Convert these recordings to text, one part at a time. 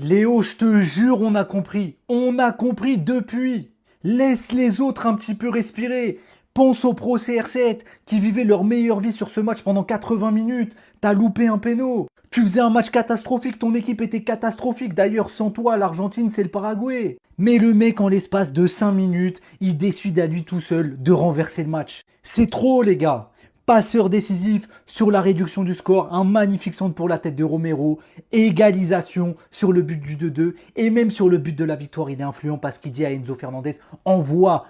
Léo, je te jure, on a compris. On a compris depuis. Laisse les autres un petit peu respirer. Pense aux pros CR7 qui vivaient leur meilleure vie sur ce match pendant 80 minutes. T'as loupé un péno. Tu faisais un match catastrophique, ton équipe était catastrophique. D'ailleurs, sans toi, l'Argentine, c'est le Paraguay. Mais le mec, en l'espace de 5 minutes, il décide à lui tout seul de renverser le match. C'est trop, les gars. Passeur décisif sur la réduction du score, un magnifique centre pour la tête de Romero, égalisation sur le but du 2-2 et même sur le but de la victoire, il est influent parce qu'il dit à Enzo Fernandez envoie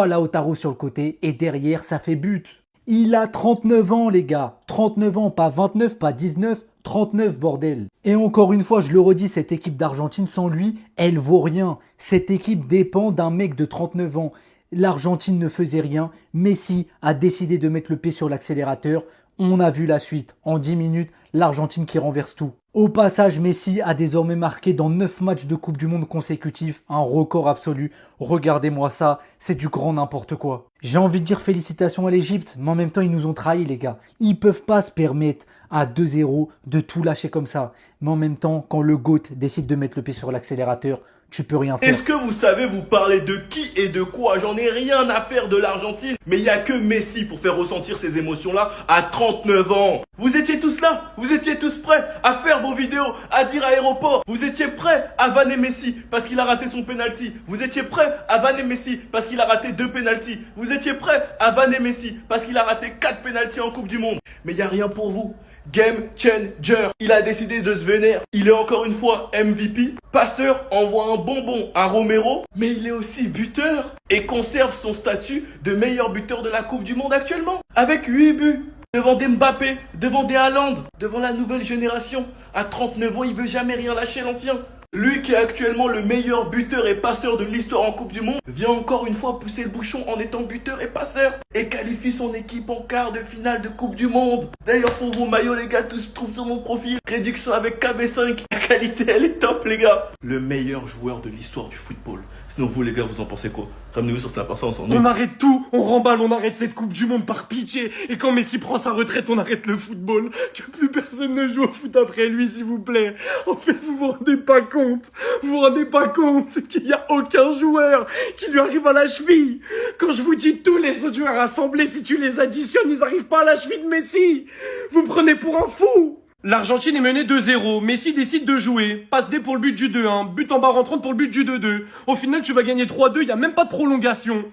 Lautaro sur le côté et derrière ça fait but. Il a 39 ans les gars, 39 ans, pas 29, pas 19, 39 bordel. Et encore une fois, je le redis, cette équipe d'Argentine sans lui, elle vaut rien. Cette équipe dépend d'un mec de 39 ans. L'Argentine ne faisait rien. Messi a décidé de mettre le pied sur l'accélérateur. On a vu la suite. En 10 minutes, l'Argentine qui renverse tout. Au passage, Messi a désormais marqué dans 9 matchs de Coupe du Monde consécutifs un record absolu. Regardez-moi ça, c'est du grand n'importe quoi. J'ai envie de dire félicitations à l'Égypte, mais en même temps, ils nous ont trahis, les gars. Ils peuvent pas se permettre à 2-0 de tout lâcher comme ça. Mais en même temps, quand le GOAT décide de mettre le pied sur l'accélérateur, tu peux rien faire. Est-ce que vous savez vous parler de qui et de quoi? J'en ai rien à faire de l'Argentine. Mais il n'y a que Messi pour faire ressentir ces émotions-là à 39 ans. Vous étiez tous là. Vous étiez tous prêts à faire vos vidéos, à dire aéroport. Vous étiez prêts à vanner Messi parce qu'il a raté son penalty. Vous étiez prêts à vanner Messi parce qu'il a raté 2 penalties. Vous étiez prêts à vanner Messi parce qu'il a raté 4 penalties en Coupe du Monde. Mais il n'y a rien pour vous. Game changer. Il a décidé de se vénérer. Il est encore une fois MVP. Passeur envoie un bonbon à Romero. Mais il est aussi buteur. Et conserve son statut de meilleur buteur de la Coupe du Monde actuellement. Avec 8 buts. Devant des Mbappé. Devant des Haaland. Devant la nouvelle génération. À 39 ans, il veut jamais rien lâcher l'ancien. Lui qui est actuellement le meilleur buteur et passeur de l'histoire en Coupe du Monde vient encore une fois pousser le bouchon en étant buteur et passeur et qualifie son équipe en quart de finale de Coupe du Monde. D'ailleurs pour vos maillots les gars, tout se trouve sur mon profil. Réduction avec KB5, la qualité elle est top les gars. Le meilleur joueur de l'histoire du football. Sinon vous les gars vous en pensez quoi? Ramenez-vous sur Snap, ça on s'ennuie. On arrête tout, on remballe, on arrête cette Coupe du Monde par pitié. Et quand Messi prend sa retraite, on arrête le football. Que plus personne ne joue au foot après lui, s'il vous plaît. En fait, vous rendez pas compte. Vous rendez pas compte qu'il y a aucun joueur qui lui arrive à la cheville. Quand je vous dis tous les autres joueurs assemblés, si tu les additionnes, ils arrivent pas à la cheville de Messi. Vous me prenez pour un fou. L'Argentine est menée 2-0, Messi décide de jouer, passe D pour le but du 2-1, but en barre entrante pour le but du 2-2. Au final, tu vas gagner 3-2, il y a même pas de prolongation.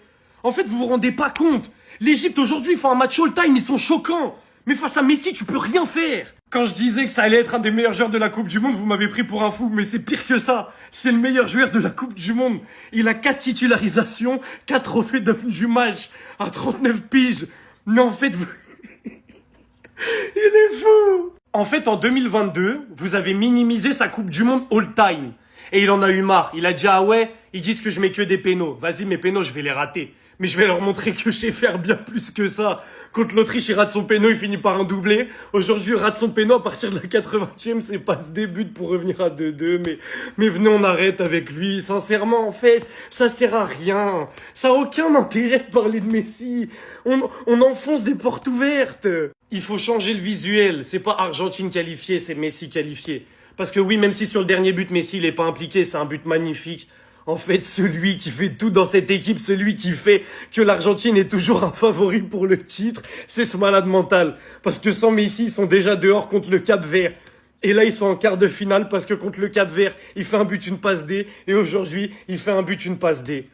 En fait, vous vous rendez pas compte. L'Égypte aujourd'hui fait un match all-time, ils sont choquants. Mais face à Messi, tu peux rien faire. Quand je disais que ça allait être un des meilleurs joueurs de la Coupe du Monde, vous m'avez pris pour un fou, mais c'est pire que ça. C'est le meilleur joueur de la Coupe du Monde. Il a 4 titularisations, 4 trophées d'homme du match, à 39 piges. Mais en fait, il est fou. En fait, en 2022, vous avez minimisé sa Coupe du Monde all-time. Et il en a eu marre. Il a dit, ah ouais, ils disent que je mets que des pénaux. Vas-y, mes pénaux, je vais les rater. Mais je vais leur montrer que je sais faire bien plus que ça. Contre l'Autriche, il rate son péno, il finit par un doublé. Aujourd'hui, il rate son péno à partir de la 80e. C'est pas ce début pour revenir à 2-2. Mais venez, on arrête avec lui. Sincèrement, en fait, ça sert à rien. Ça a aucun intérêt de parler de Messi. On enfonce des portes ouvertes. Il faut changer le visuel. C'est pas Argentine qualifiée, c'est Messi qualifié. Parce que oui, même si sur le dernier but, Messi, il est pas impliqué, c'est un but magnifique. En fait, celui qui fait tout dans cette équipe, celui qui fait que l'Argentine est toujours un favori pour le titre, c'est ce malade mental. Parce que sans Messi, ils sont déjà dehors contre le Cap-Vert. Et là, ils sont en quart de finale parce que contre le Cap-Vert, il fait un but, une passe D. Et aujourd'hui, il fait un but, une passe D.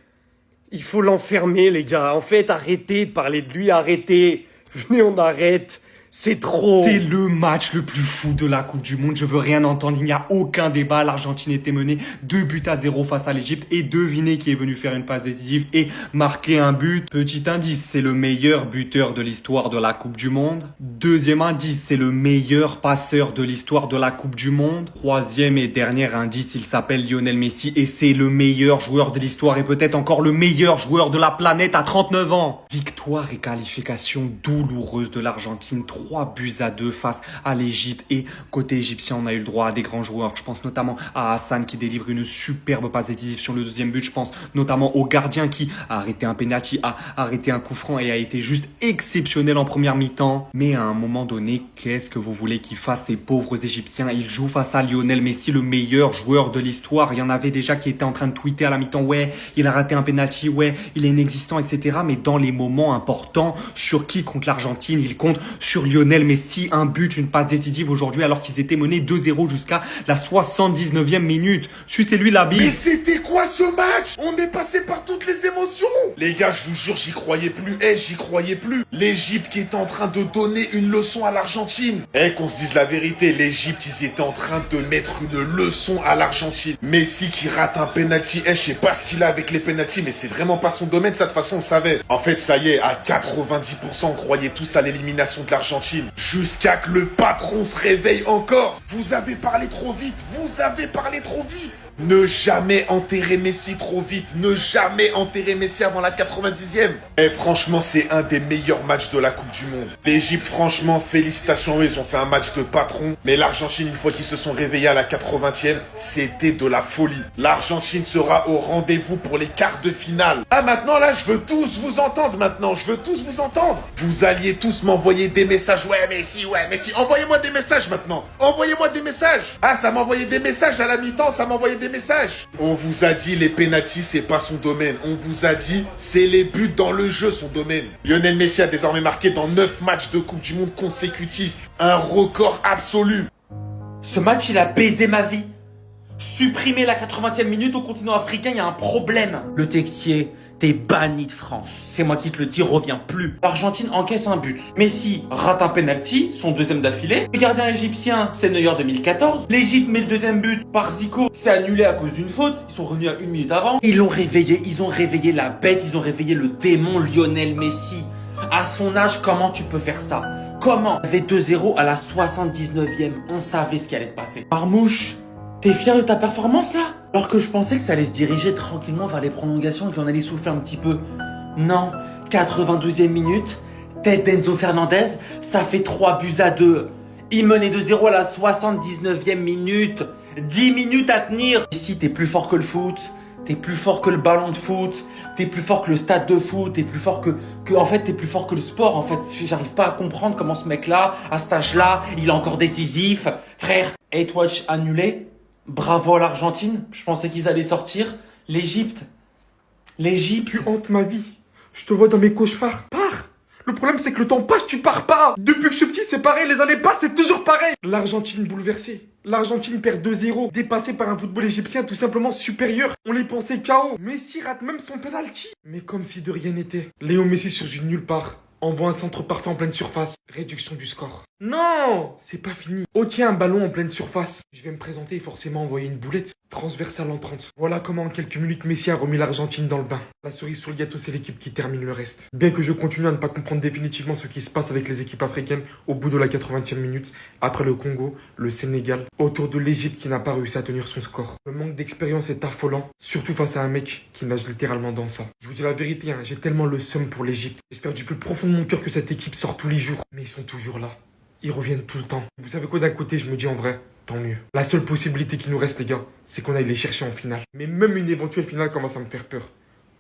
Il faut l'enfermer, les gars. En fait, arrêtez de parler de lui, arrêtez. Venez, on arrête. C'est trop. C'est le match le plus fou de la Coupe du Monde. Je veux rien entendre. Il n'y a aucun débat. L'Argentine était menée 2-0 face à l'Égypte. Et devinez qui est venu faire une passe décisive et marquer un but. Petit indice, c'est le meilleur buteur de l'histoire de la Coupe du Monde. Deuxième indice, c'est le meilleur passeur de l'histoire de la Coupe du Monde. Troisième et dernier indice, il s'appelle Lionel Messi. Et c'est le meilleur joueur de l'histoire et peut-être encore le meilleur joueur de la planète à 39 ans. Victoire et qualification douloureuse de l'Argentine. 3-2 face à l'Égypte. Et côté égyptien, on a eu le droit à des grands joueurs. Je pense notamment à Hassan qui délivre une superbe passe décisive sur le deuxième but. Je pense notamment au gardien qui a arrêté un penalty, a arrêté un coup franc et a été juste exceptionnel en première mi-temps. Mais à un moment donné, qu'est-ce que vous voulez qu'ils fassent ces pauvres Égyptiens? Ils jouent face à Lionel Messi, le meilleur joueur de l'histoire. Il y en avait déjà qui étaient en train de tweeter à la mi-temps, ouais, il a raté un penalty, ouais, il est inexistant, etc. Mais dans les moments importants, sur qui compte l'Argentine? Il compte sur Lionel Messi, un but, une passe décisive aujourd'hui alors qu'ils étaient menés 2-0 jusqu'à la 79e minute. Suivez-lui la bille. Mais c'était quoi ce match? On est passé par toutes les émotions. Les gars, je vous jure, j'y croyais plus. J'y croyais plus. L'Égypte qui était en train de donner une leçon à l'Argentine. Qu'on se dise la vérité, l'Égypte, ils étaient en train de mettre une leçon à l'Argentine. Messi qui rate un penalty. Je sais pas ce qu'il a avec les penaltys, mais c'est vraiment pas son domaine, ça de toute façon, on savait. En fait, ça y est, à 90%, on croyait tous à l'élimination de l'Argentine. Jusqu'à que le patron se réveille encore. Vous avez parlé trop vite. Vous avez parlé trop vite. Ne jamais enterrer Messi trop vite. Ne jamais enterrer Messi avant la 90e. Franchement, c'est un des meilleurs matchs de la Coupe du Monde. L'Égypte, franchement, félicitations. Ils ont fait un match de patron. Mais l'Argentine, une fois qu'ils se sont réveillés à la 80e, c'était de la folie. L'Argentine sera au rendez-vous pour les quarts de finale. Ah, maintenant, là, je veux tous vous entendre maintenant. Je veux tous vous entendre. Vous alliez tous m'envoyer des messages. Ouais, Messi. Envoyez-moi des messages maintenant. Envoyez-moi des messages. Ah, ça m'envoyait des messages à la mi-temps. Ça m'envoyait des messages. On vous a dit les pénaltys, c'est pas son domaine. On vous a dit c'est les buts dans le jeu son domaine. Lionel Messi a désormais marqué dans 9 matchs de Coupe du Monde consécutifs. Un record absolu. Ce match, il a baisé ma vie. Supprimer la 80e minute au continent africain, il y a un problème. Le Texier, t'es banni de France. C'est moi qui te le dis, reviens plus. L'Argentine encaisse un but. Messi rate un penalty, son deuxième d'affilée. Le gardien égyptien, c'est Neuer 2014. L'Égypte met le deuxième but par Zico. C'est annulé à cause d'une faute. Ils sont revenus à 1 minute avant. Ils l'ont réveillé, ils ont réveillé la bête, ils ont réveillé le démon Lionel Messi. À son âge, comment tu peux faire ça? Comment? Il y avait 2-0 à la 79e. On savait ce qui allait se passer. Marmouche, t'es fier de ta performance là? Alors que je pensais que ça allait se diriger tranquillement vers les prolongations et qu'on allait souffler un petit peu. Non, 92e minute, tête d'Enzo Fernandez, ça fait 3-2. Il menait 2-0 à la 79e minute. 10 minutes à tenir. Ici, t'es plus fort que le foot. T'es plus fort que le ballon de foot, t'es plus fort que le stade de foot, t'es plus fort en fait, t'es plus fort que le sport, en fait. J'arrive pas à comprendre comment ce mec-là, à cet âge-là, il est encore décisif. Frère, 8 watch annulé. Bravo à l'Argentine. Je pensais qu'ils allaient sortir. L'Égypte. Tu hantes ma vie. Je te vois dans mes cauchemars. Pars. Le problème, c'est que le temps passe, tu pars pas. Depuis que je suis petit, c'est pareil. Les années passent, c'est toujours pareil. L'Argentine bouleversée. L'Argentine perd 2-0, dépassée par un football égyptien tout simplement supérieur. On les pensait KO. Messi rate même son penalty. Mais comme si de rien n'était. Léo Messi surgit de nulle part. Envoie un centre parfait en pleine surface. Réduction du score. Non, c'est pas fini. Ok, un ballon en pleine surface. Je vais me présenter et forcément envoyer une boulette transversale en 30. Voilà comment en quelques minutes Messi a remis l'Argentine dans le bain. La cerise sur le gâteau, c'est l'équipe qui termine le reste. Bien que je continue à ne pas comprendre définitivement ce qui se passe avec les équipes africaines au bout de la 80e minute, après le Congo, le Sénégal, autour de l'Égypte qui n'a pas réussi à tenir son score. Le manque d'expérience est affolant, surtout face à un mec qui nage littéralement dans ça. Je vous dis la vérité, j'ai tellement le seum pour l'Égypte. J'espère du plus profond de mon cœur que cette équipe sort tous les jours. Mais ils sont toujours là. Ils reviennent tout le temps. Vous savez quoi, d'un côté, je me dis en vrai, tant mieux. La seule possibilité qui nous reste, les gars, c'est qu'on aille les chercher en finale. Mais même une éventuelle finale commence à me faire peur.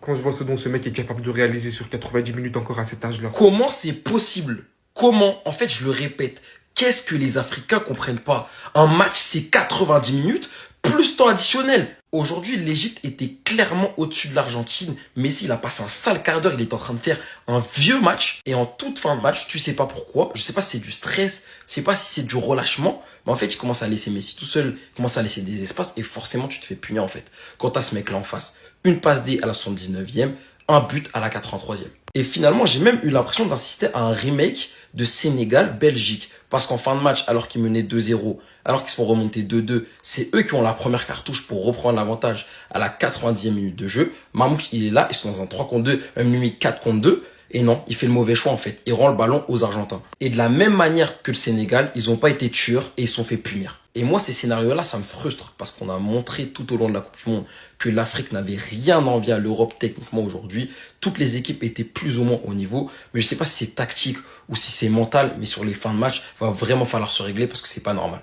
Quand je vois ce dont ce mec est capable de réaliser sur 90 minutes encore à cet âge-là. Comment c'est possible? Comment? En fait, je le répète. Qu'est-ce que les Africains comprennent pas? Un match, c'est 90 minutes plus temps additionnel. Aujourd'hui, l'Égypte était clairement au-dessus de l'Argentine. Messi, il a passé un sale quart d'heure. Il est en train de faire un vieux match. Et en toute fin de match, tu sais pas pourquoi. Je sais pas si c'est du stress. Je sais pas si c'est du relâchement. Mais en fait, il commence à laisser Messi tout seul. Il commence à laisser des espaces. Et forcément, tu te fais punir, en fait. Quand t'as ce mec-là en face. Une passe D à la 79e. Un but à la 83e. Et finalement, j'ai même eu l'impression d'assister à un remake de Sénégal-Belgique. Parce qu'en fin de match, alors qu'ils menaient 2-0, alors qu'ils se font remonter 2-2, c'est eux qui ont la première cartouche pour reprendre l'avantage à la 90e minute de jeu. Mamouche, il est là, ils sont dans un 3 contre 2, même limite 4 contre 2. Et non, il fait le mauvais choix en fait. Il rend le ballon aux Argentins. Et de la même manière que le Sénégal, ils n'ont pas été tueurs et ils se sont fait punir. Et moi, ces scénarios-là, ça me frustre parce qu'on a montré tout au long de la Coupe du Monde que l'Afrique n'avait rien envie à l'Europe techniquement aujourd'hui. Toutes les équipes étaient plus ou moins au niveau. Mais je sais pas si c'est tactique ou si c'est mental, mais sur les fins de match, va vraiment falloir se régler parce que c'est pas normal.